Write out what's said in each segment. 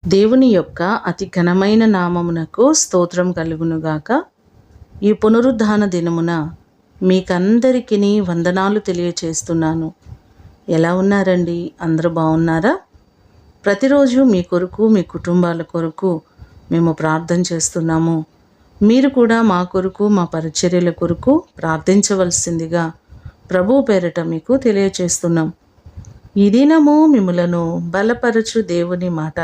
దేవుని యొక్క అతి ఘనమైన నామమునకు స్తోత్రం కలుగునుగాక. ఈ పునరుద్ధాన దినమున మీకందరికీ వందనాలు తెలియచేస్తున్నాను. ఎలా ఉన్నారండి? అందరూ బాగున్నారా? ప్రతిరోజు మీ కొరకు, మీ కుటుంబాల కొరకు మేము ప్రార్థన చేస్తున్నాము. మీరు కూడా మా కొరకు, మా పరిచర్యల కొరకు ప్రార్థించవలసిందిగా ప్రభు పేరిట మీకు తెలియచేస్తున్నాం. ఈ దినము మిమ్ములను బలపరచు దేవుని మాట,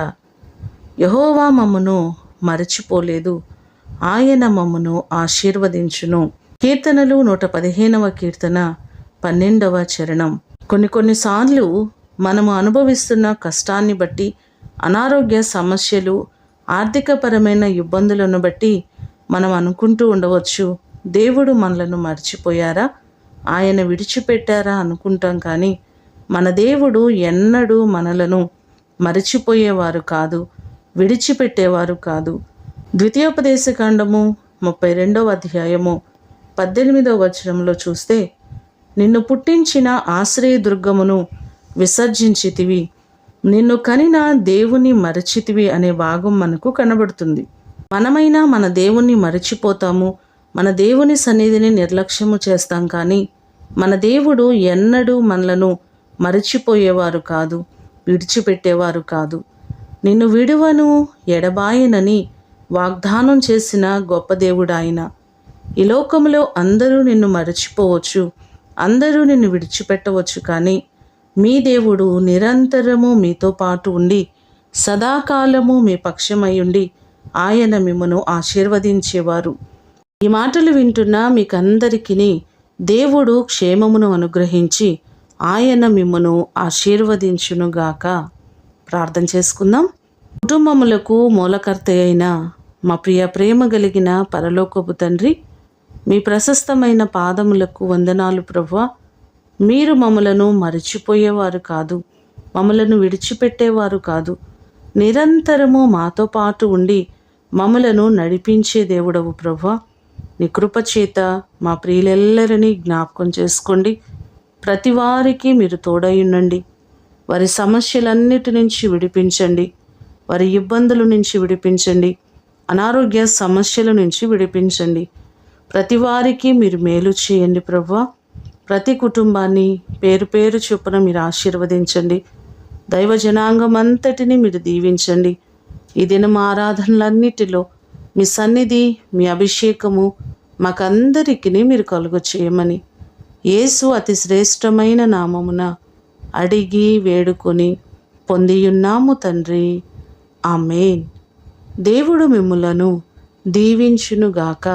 యెహోవా మమ్మును మరచిపోలేదు, ఆయన మమ్మును ఆశీర్వదించును. కీర్తనలు 115వ కీర్తన 12వ చరణం. కొన్నిసార్లు మనము అనుభవిస్తున్న కష్టాన్ని బట్టి, అనారోగ్య సమస్యలు, ఆర్థికపరమైన ఇబ్బందులను బట్టి మనం అనుకుంటూ ఉండవచ్చు, దేవుడు మనలను మర్చిపోయారా, ఆయన విడిచిపెట్టారా అనుకుంటాం. కానీ మన దేవుడు ఎన్నడూ మనలను మరచిపోయేవారు కాదు, విడిచిపెట్టేవారు కాదు. ద్వితీయోపదేశకాండము 32వ అధ్యాయము 18వ వచనంలో చూస్తే, నిన్ను పుట్టించిన ఆశ్రయదుర్గమును విసర్జించితివి, నిన్ను కనిన దేవుని మరచితివి అనే భాగం మనకు కనబడుతుంది. మనమైనా మన దేవుణ్ణి మరచిపోతాము, మన దేవుని సన్నిధిని నిర్లక్ష్యము చేస్తాం. కానీ మన దేవుడు ఎన్నడూ మనలను మరచిపోయేవారు కాదు, విడిచిపెట్టేవారు కాదు. నిన్ను విడువను ఎడబాయనని వాగ్దానం చేసిన గొప్ప దేవుడు ఆయన. ఈ లోకంలో అందరూ నిన్ను మరచిపోవచ్చు, అందరూ నిన్ను విడిచిపెట్టవచ్చు. కానీ మీ దేవుడు నిరంతరము మీతో పాటు ఉండి, సదాకాలము మీ పక్షమై ఉండి, ఆయన మిమ్మను ఆశీర్వదించేవారు. ఈ మాటలు వింటున్న మీకందరికీ దేవుడు క్షేమమును అనుగ్రహించి ఆయన మిమ్మను ఆశీర్వదించునుగాక. ప్రార్థన చేసుకుందాం. కుటుంబములకు మూలకర్త అయిన మా ప్రేమ కలిగిన పరలోకపు తండ్రి, మీ ప్రశస్తమైన పాదములకు వందనాలు ప్రభువా. మీరు మమ్మలను మరచిపోయేవారు కాదు, మమ్మలను విడిచిపెట్టేవారు కాదు, నిరంతరము మాతో పాటు ఉండి మమ్మలను నడిపించే దేవుడవు ప్రభువా. నీ కృపచేత మా ప్రియులెల్లరినీ జ్ఞాపకం చేసుకోండి. ప్రతి వారికి మీరు తోడయుండండి. వారి సమస్యలన్నిటి నుంచి విడిపించండి, వారి ఇబ్బందుల నుంచి విడిపించండి, అనారోగ్య సమస్యల నుంచి విడిపించండి. ప్రతి వారికి మీరు మేలు చేయండి ప్రభువా. ప్రతి కుటుంబాన్ని పేరు పేరు చొప్పున మీరు ఆశీర్వదించండి. దైవ జనాంగం అంతటిని మీరు దీవించండి. ఈ దినం ఆరాధనలన్నిటిలో మీ సన్నిధి, మీ అభిషేకము మాకందరికీ మీరు కలుగ చేయమని యేసు అతి శ్రేష్టమైన నామమున అడిగి వేడుకొని పొందియున్నాము తండ్రి. ఆమేన్. దేవుడు మిమ్ములను దీవించునుగాక.